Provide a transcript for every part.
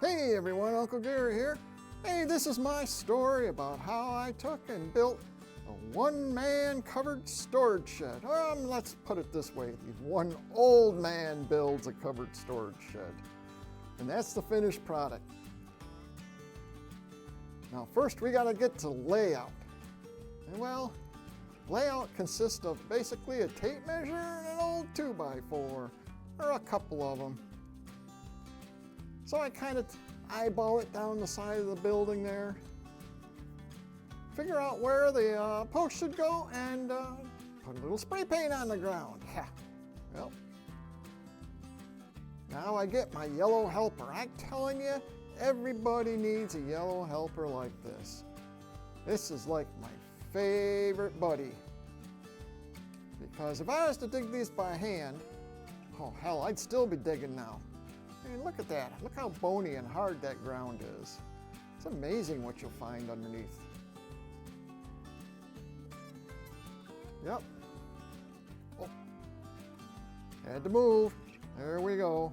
Hey everyone, Uncle Gary here. Hey, this is my story about how I took and built a one-man covered storage shed. Let's put it this way, one old man builds a covered storage shed. And that's the finished product. Now first we gotta get to layout. And well, layout consists of basically a tape measure and an old 2x4, or a couple of them. So I kind of eyeball it down the side of the building there, figure out where the post should go, and put a little spray paint on the ground. Yeah. Well, now I get my yellow helper. I'm telling you, everybody needs a yellow helper like this. This is like my favorite buddy. Because if I was to dig these by hand, oh hell, I'd still be digging now. I mean, look at that. Look how bony and hard that ground is. It's amazing what you'll find underneath. Yep. Oh. Had to move. There we go.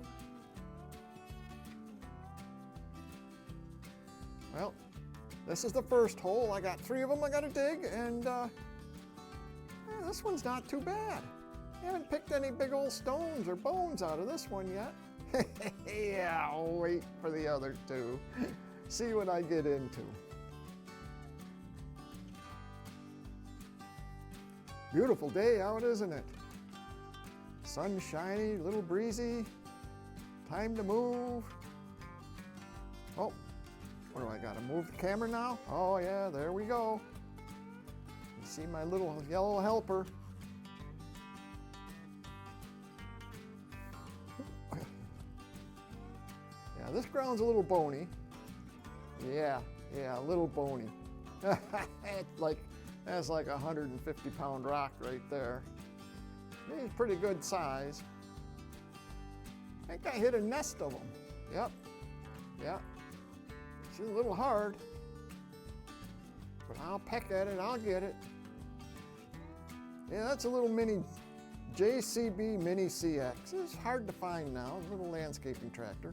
Well, this is the first hole. I got 3 of them I gotta dig, and this one's not too bad. I haven't picked any big old stones or bones out of this one yet. Yeah, I'll wait for the other 2. See what I get into. Beautiful day out, isn't it? Sun shiny, a little breezy. Time to move. Oh, what do I gotta move the camera now? Oh yeah, there we go. You see my little yellow helper. Yeah, this ground's a little bony. Yeah, a little bony. That's like a 150-pound rock right there. It's pretty good size. I think I hit a nest of them. Yep. It's a little hard, but I'll peck at it, I'll get it. Yeah, that's a little mini JCB Mini CX. It's hard to find now, a little landscaping tractor.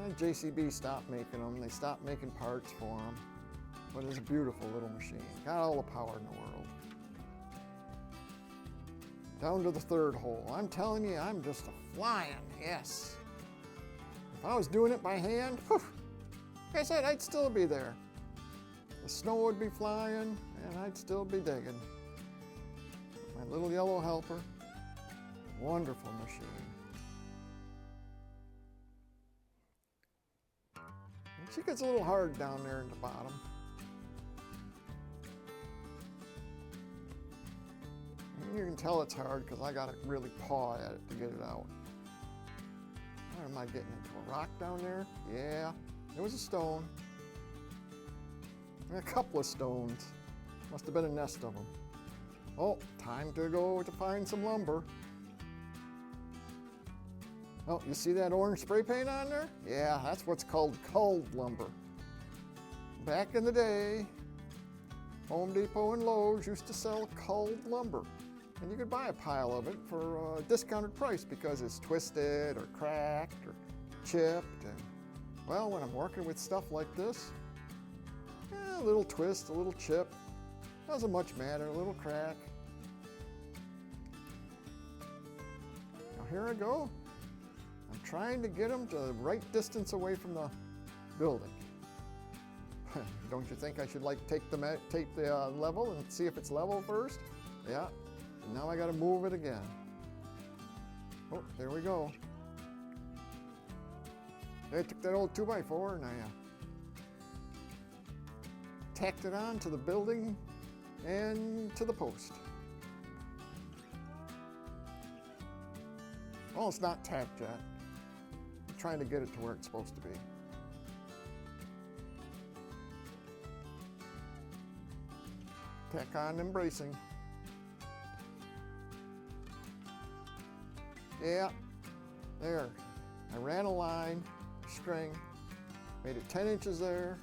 And JCB stopped making them. They stopped making parts for them. But it's a beautiful little machine. Got all the power in the world. Down to the 3rd hole. I'm telling you, I'm just flying, yes. If I was doing it by hand, whew, like I said, I'd still be there. The snow would be flying, and I'd still be digging. My little yellow helper. Wonderful machine. She gets a little hard down there in the bottom. And you can tell it's hard because I got to really paw at it to get it out. Where am I getting into? A rock down there? Yeah, there was a stone. And a couple of stones. Must have been a nest of them. Oh, time to go to find some lumber. Oh, you see that orange spray paint on there? Yeah, that's what's called culled lumber. Back in the day, Home Depot and Lowe's used to sell culled lumber. And you could buy a pile of it for a discounted price because it's twisted or cracked or chipped. And well, when I'm working with stuff like this, a little twist, a little chip, doesn't much matter, a little crack. Now here I go. I'm trying to get them to the right distance away from the building. Don't you think I should take the level and see if it's level first? Yeah, and now I got to move it again. Oh, there we go. I took that old 2x4 and I tacked it on to the building and to the post. Oh, it's not tacked yet. I'm trying to get it to where it's supposed to be. Tack on and bracing. Yeah, there. I ran a line, string, made it 10 inches there,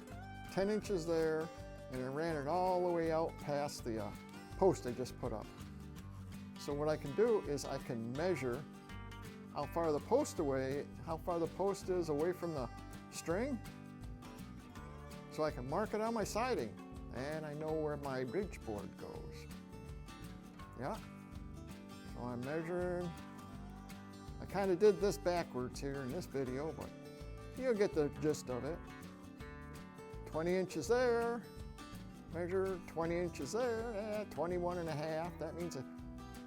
10 inches there, and I ran it all the way out past the post I just put up. So what I can do is I can measure how far the post is away from the string so I can mark it on my siding, and I know where my ridge board goes. Yeah, so I'm measuring. I kind of did this backwards here in this video, but you'll get the gist of it. 20 inches there, measure 20 inches there, 21 and a half. That means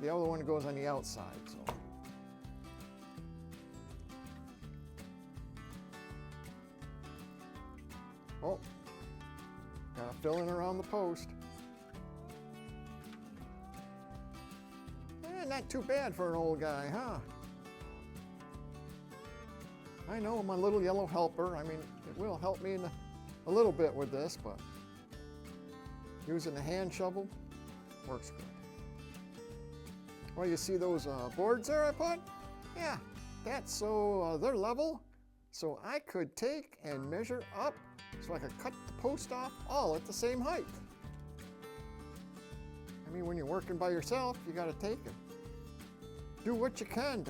the other one goes on the outside. So. Oh, got to fill in around the post. Not too bad for an old guy, huh? I know, my little yellow helper. I mean, it will help me a little bit with this, but using the hand shovel works good. Well, you see those boards there I put? Yeah, that's so they're level, so I could take and measure up so I could cut the post off all at the same height. I mean, when you're working by yourself, you got to take it. Do what you can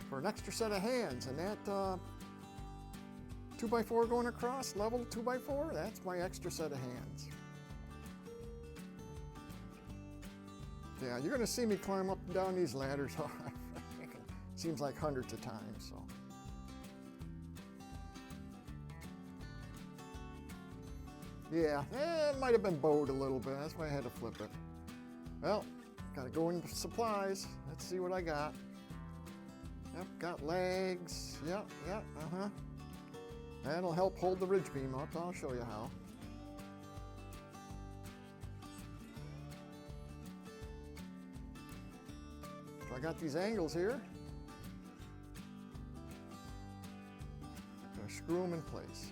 for an extra set of hands, and that 2x4 going across, level 2x4, that's my extra set of hands. Yeah, you're gonna see me climb up and down these ladders, seems like hundreds of times, so. Yeah, it might have been bowed a little bit, that's why I had to flip it. Well, gotta go into supplies. Let's see what I got. Yep, got legs. Yep, That'll help hold the ridge beam up. I'll show you how. So I got these angles here. Gonna screw them in place.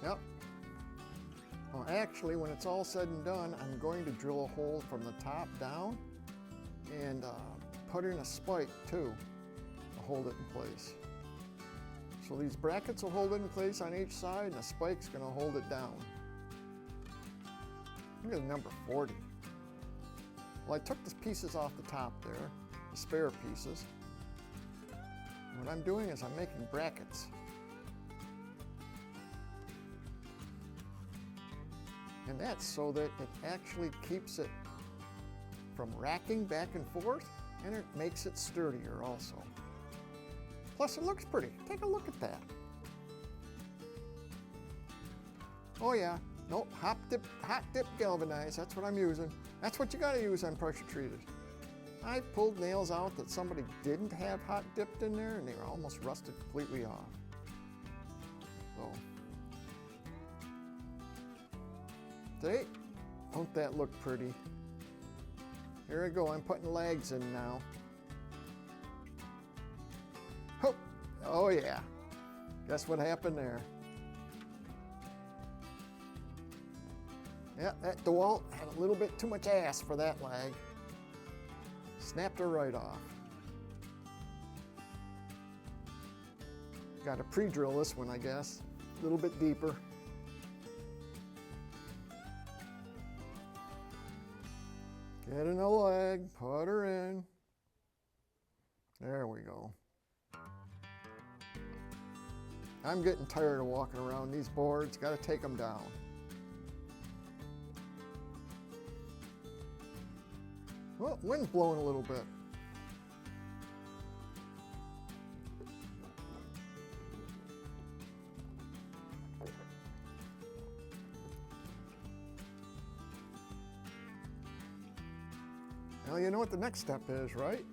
Yep. Well, actually, when it's all said and done, I'm going to drill a hole from the top down and put in a spike too to hold it in place. So these brackets will hold it in place on each side, and the spike's going to hold it down. Look at number 40. Well, I took the pieces off the top there, the spare pieces. What I'm doing is I'm making brackets. And that's so that it actually keeps it from racking back and forth, and it makes it sturdier also. Plus it looks pretty. Take a look at that. Oh yeah, nope, hot dip galvanized, that's what I'm using. That's what you gotta use on pressure treated. I pulled nails out that somebody didn't have hot dipped in there, and they were almost rusted completely off. So. See? Don't that look pretty? Here I go, I'm putting legs in now. Oh, oh yeah. Guess what happened there? Yeah, that DeWalt had a little bit too much ass for that leg. Snapped her right off. Got to pre-drill this one, I guess. A little bit deeper. Get in a leg, put her in. There we go. I'm getting tired of walking around these boards. Got to take them down. Well, wind's blowing a little bit. Well, you know what the next step is, right?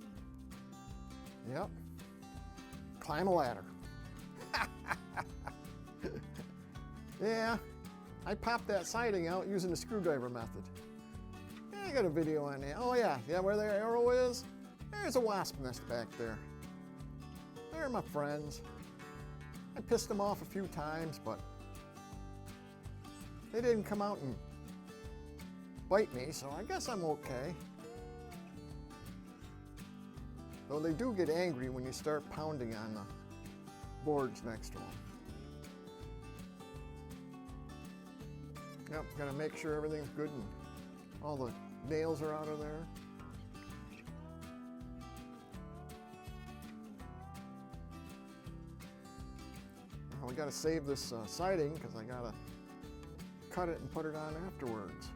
Yep. Climb a ladder. Yeah, I popped that siding out using the screwdriver method. I got a video on that. Oh yeah, where the arrow is, there's a wasp nest back there. They're my friends. I pissed them off a few times, but they didn't come out and bite me, so I guess I'm okay. Though they do get angry when you start pounding on the boards next to them. Yep, gotta make sure everything's good and all the nails are out of there. Now we gotta save this siding because I gotta cut it and put it on afterwards.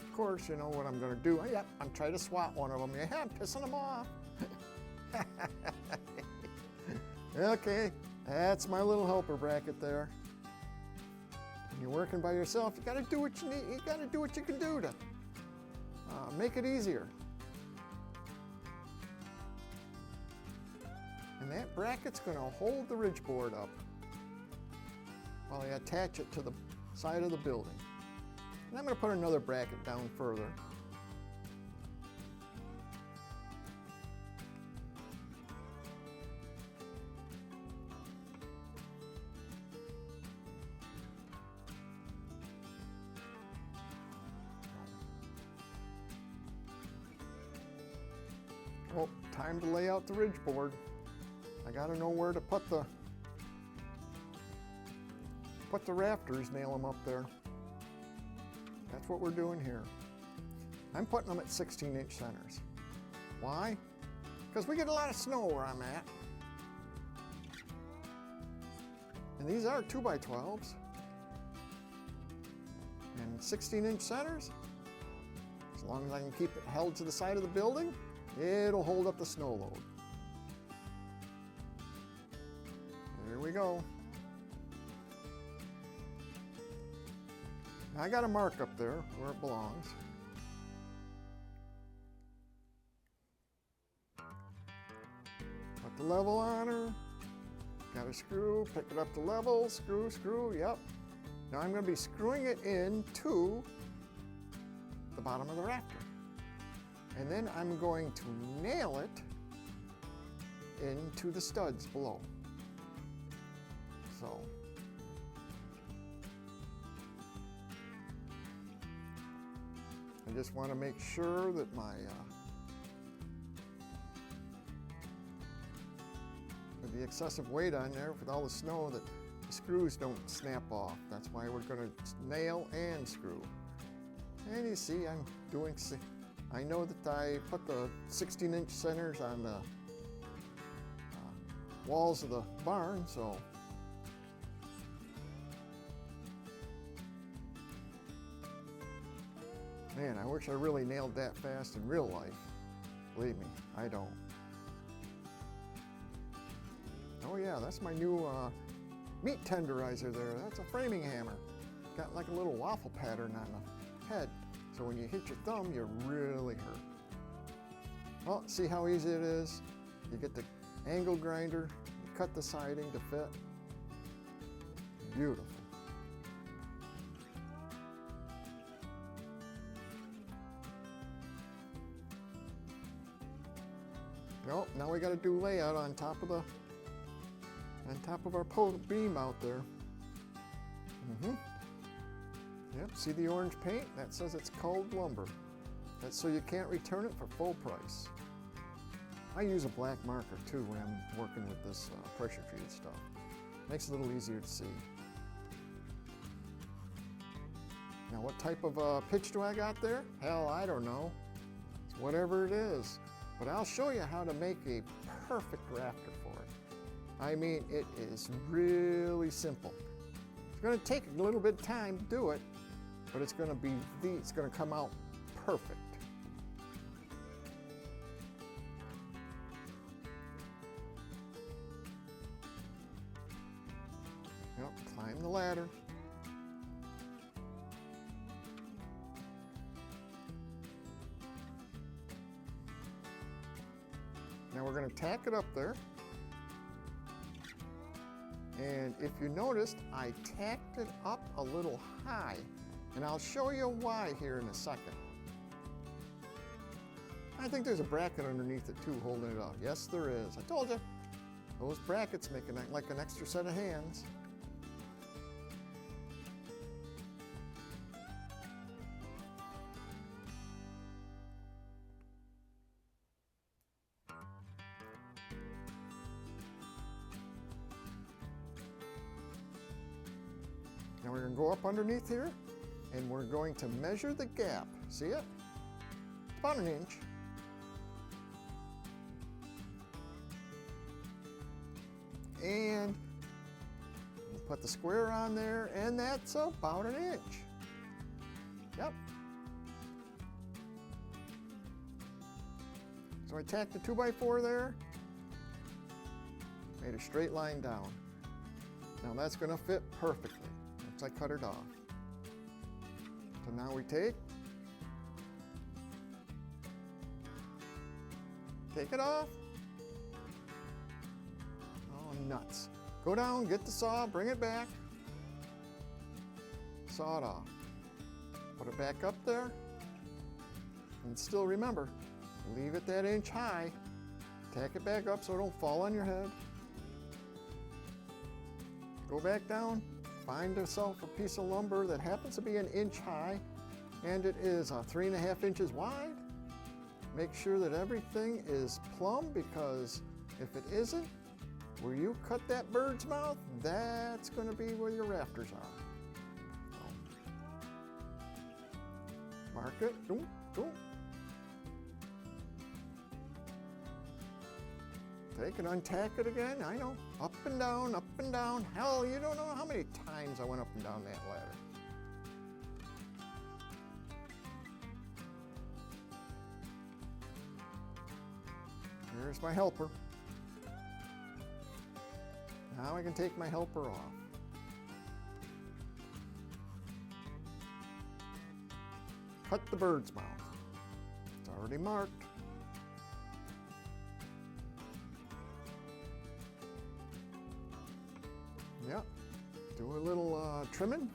Of course, you know what I'm gonna do. Yep, I'm trying to swat one of them. Yeah, I'm pissing them off. Okay, that's my little helper bracket there. When you're working by yourself, you gotta do what you need. You gotta do what you can do to make it easier. And that bracket's gonna hold the ridge board up while I attach it to the side of the building. And I'm gonna put another bracket down further. Oh, time to lay out the ridge board. I gotta know where to put the rafters, nail them up there. That's what we're doing here. I'm putting them at 16-inch centers. Why? Because we get a lot of snow where I'm at. And these are 2x12s. And 16-inch centers, as long as I can keep it held to the side of the building, it'll hold up the snow load. There we go. I got a mark up there where it belongs. Put the level on her. Got a screw, pick it up to level, screw, screw, yep. Now I'm going to be screwing it into the bottom of the rafter. And then I'm going to nail it into the studs below. So I just want to make sure that my with the excessive weight on there, with all the snow, that the screws don't snap off. That's why we're going to nail and screw. And you see, I'm doing. I know that I put the 16-inch centers on the walls of the barn, so man, I wish I really nailed that fast in real life. Believe me, I don't. Oh yeah, that's my new meat tenderizer there. That's a framing hammer. Got like a little waffle pattern on the head. So when you hit your thumb, you really hurt. Well, see how easy it is? You get the angle grinder, you cut the siding to fit. Beautiful. Well, now we got to do layout on top of our beam out there. Yep, see the orange paint? That says it's culled lumber. That's so you can't return it for full price. I use a black marker too when I'm working with this pressure treated stuff. Makes it a little easier to see. Now what type of pitch do I got there? Hell, I don't know. It's whatever it is. But I'll show you how to make a perfect rafter for it. I mean, it is really simple. It's going to take a little bit of time to do it, but it's going to come out perfect. Yep, climb the ladder. Now we're going to tack it up there. And if you noticed, I tacked it up a little high. And I'll show you why here in a second. I think there's a bracket underneath it too, holding it up. Yes, there is. I told you, those brackets make it like an extra set of hands. Now we're going to go up underneath here, and we're going to measure the gap. See it? It's about an inch. And put the square on there, and that's about an inch. Yep. So I tacked the 2x4 there, made a straight line down. Now that's going to fit perfectly once I cut it off. So now we take it off. Oh, nuts. Go down, get the saw, bring it back, saw it off. Put it back up there, and still remember, leave it that inch high. Tack it back up so it don't fall on your head. Go back down, find yourself a piece of lumber that happens to be an inch high, and it is 3.5 inches wide. Make sure that everything is plumb, because if it isn't, where you cut that bird's mouth, that's going to be where your rafters are. So, mark it. Boom, boom. Take and untack it again. I know. Up and down, up and down. Hell, you don't know how many times I went up and down that ladder. Here's my helper. Now I can take my helper off. Cut the bird's mouth. It's already marked. Yep. Do a little trimming.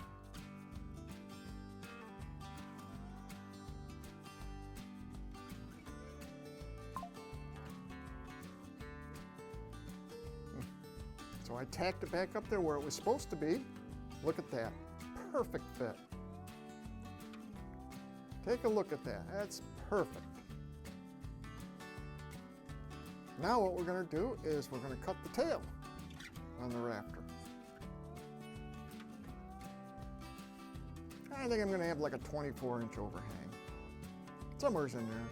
So I tacked it back up there where it was supposed to be. Look at that. Perfect fit. Take a look at that. That's perfect. Now what we're going to do is we're going to cut the tail on the rafter. I think I'm going to have like a 24-inch overhang. Somewhere's in there.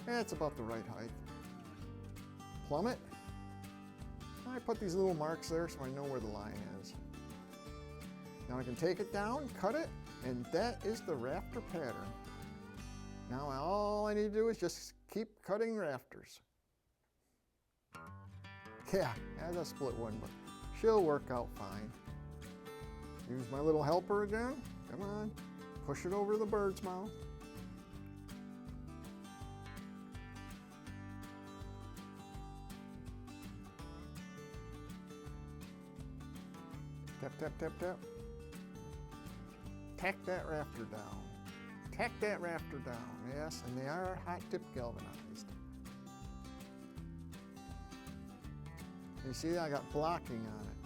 That's about the right height. Plumb it. I put these little marks there so I know where the line is. Now I can take it down, cut it, and that is the rafter pattern. Now all I need to do is just keep cutting rafters. Yeah, that's a split one, but she'll work out fine. Use my little helper again. Come on, push it over the bird's mouth. Tap, tap, tap, tap. Tack that rafter down. Tack that rafter down, yes, and they are hot dip galvanized. You see, I got blocking on it.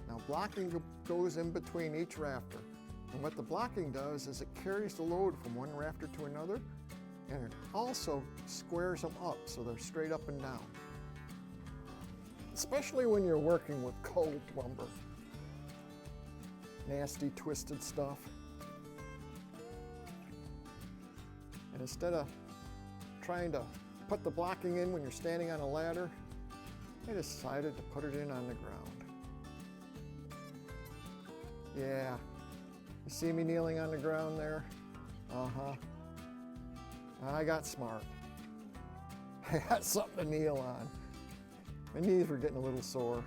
Now blocking goes in between each rafter. And what the blocking does is it carries the load from one rafter to another, and it also squares them up so they're straight up and down. Especially when you're working with cold lumber. Nasty, twisted stuff. And instead of trying to put the blocking in when you're standing on a ladder, I decided to put it in on the ground. Yeah, you see me kneeling on the ground there? Uh-huh. I got smart. I got something to kneel on. My knees were getting a little sore.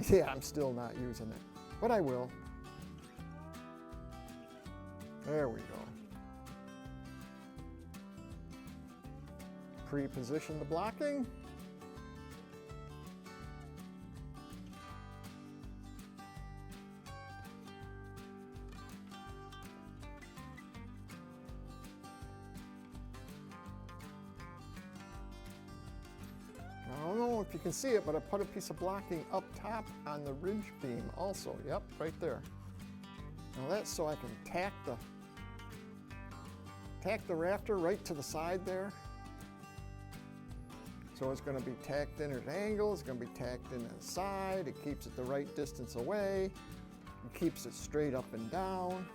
Yeah, I'm still not using it, but I will. There we go. Pre-position the blocking. I don't know if you can see it, but I put a piece of blocking up top on the ridge beam also. Yep, right there. Now that's so I can tack the rafter right to the side there. So it's going to be tacked in at an angle, it's going to be tacked in at the side, it keeps it the right distance away, it keeps it straight up and down.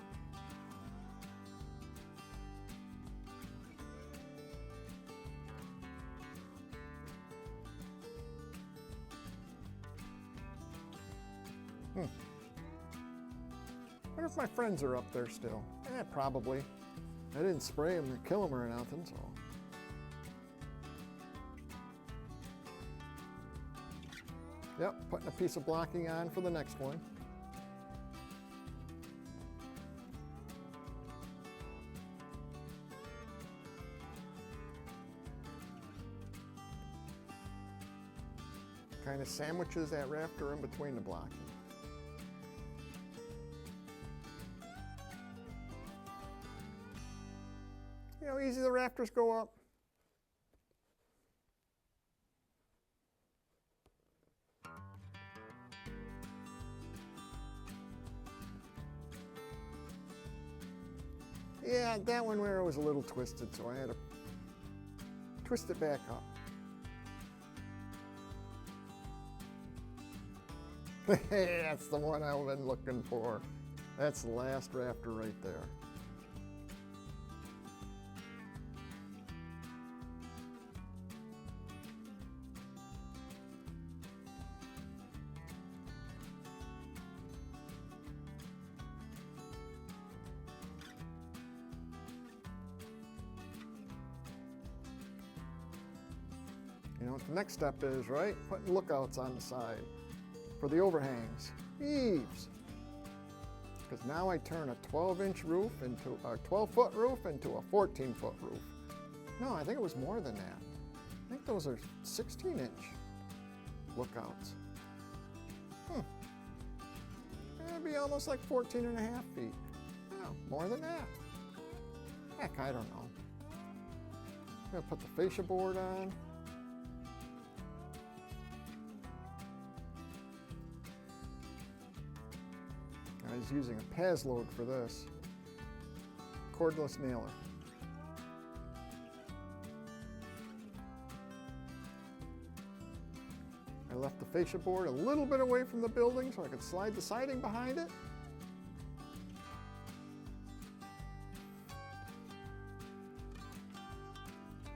I wonder if my friends are up there still. Probably. I didn't spray them or kill them or nothing, so. Yep, putting a piece of blocking on for the next one. Kind of sandwiches that rafter in between the blocking. You know, easy the rafters go up. Yeah, that one where it was a little twisted, so I had to twist it back up. That's the one I've been looking for. That's the last rafter right there. You know what the next step is, right? Putting lookouts on the side for the overhangs, eaves. Because now I turn a 12-inch roof into a 12-foot roof into a 14-foot roof. No, I think it was more than that. I think those are 16-inch lookouts. It'd be almost like 14 and a half feet. No, more than that. Heck, I don't know. I'm gonna put the fascia board on. I was using a Paz load for this. Cordless nailer. I left the fascia board a little bit away from the building so I could slide the siding behind it.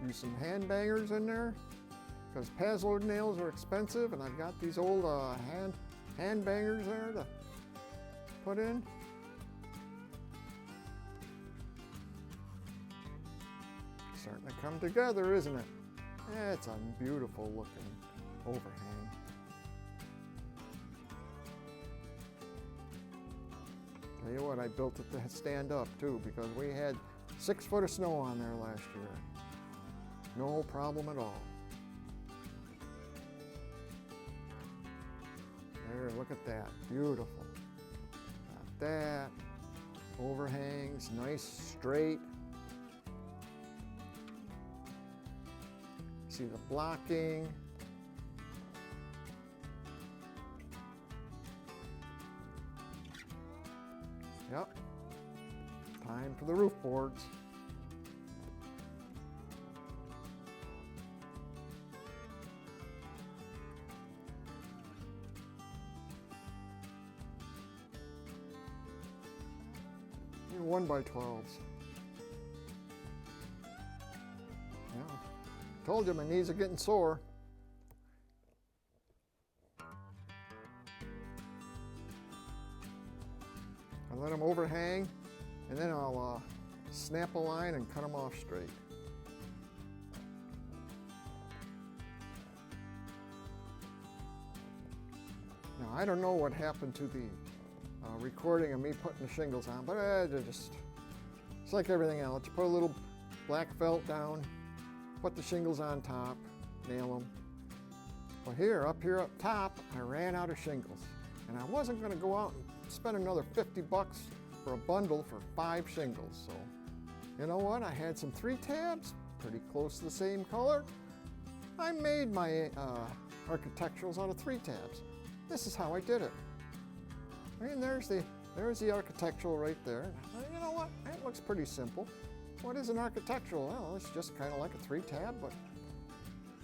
Use some hand bangers in there because Paz load nails are expensive, and I've got these old hand bangers there to put in. Starting to come together, isn't it? It's a beautiful looking overhang. Tell you what, I built it to stand up too, because we had 6 foot of snow on there last year. No problem at all. There, look at that, beautiful. Got that, overhangs, nice straight. See the blocking. Yep, time for the roof boards. You're 1x12s. Yeah, told you my knees are getting sore. I let them overhang, and then I'll snap a line and cut them off straight. Now, I don't know what happened to the recording of me putting the shingles on, but it's like everything else. You put a little black felt down, put the shingles on top, nail them. Well, up here up top, I ran out of shingles, and I wasn't going to go out and spend another 50 bucks for a bundle for 5 shingles. So, you know what? I had some 3 tabs, pretty close to the same color. I made my architecturals out of 3 tabs. This is how I did it. And there's the architectural right there. You know what? It looks pretty simple. What is an architectural? Well, it's just kind of like a 3 tab, but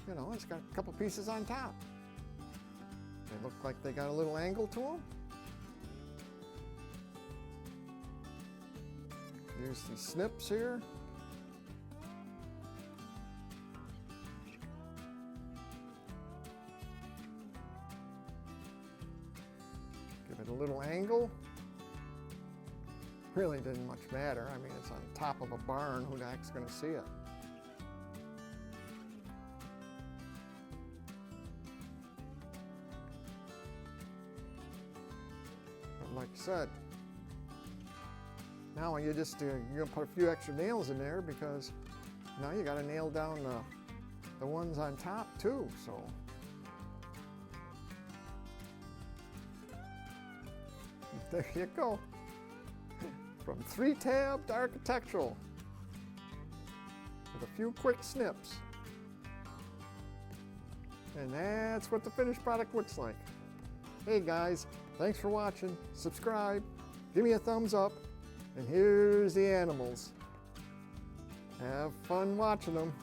You know, it's got a couple pieces on top. They look like they got a little angle to them. Use these snips here. Give it a little angle. Really didn't much matter. I mean, it's on top of a barn. Who the heck's going to see it? But like I said, now you just you're going to put a few extra nails in there because now you got to nail down the ones on top too. So there you go. From 3-tab to architectural with a few quick snips. And that's what the finished product looks like. Hey guys, thanks for watching. Subscribe, give me a thumbs up, and here's the animals. Have fun watching them.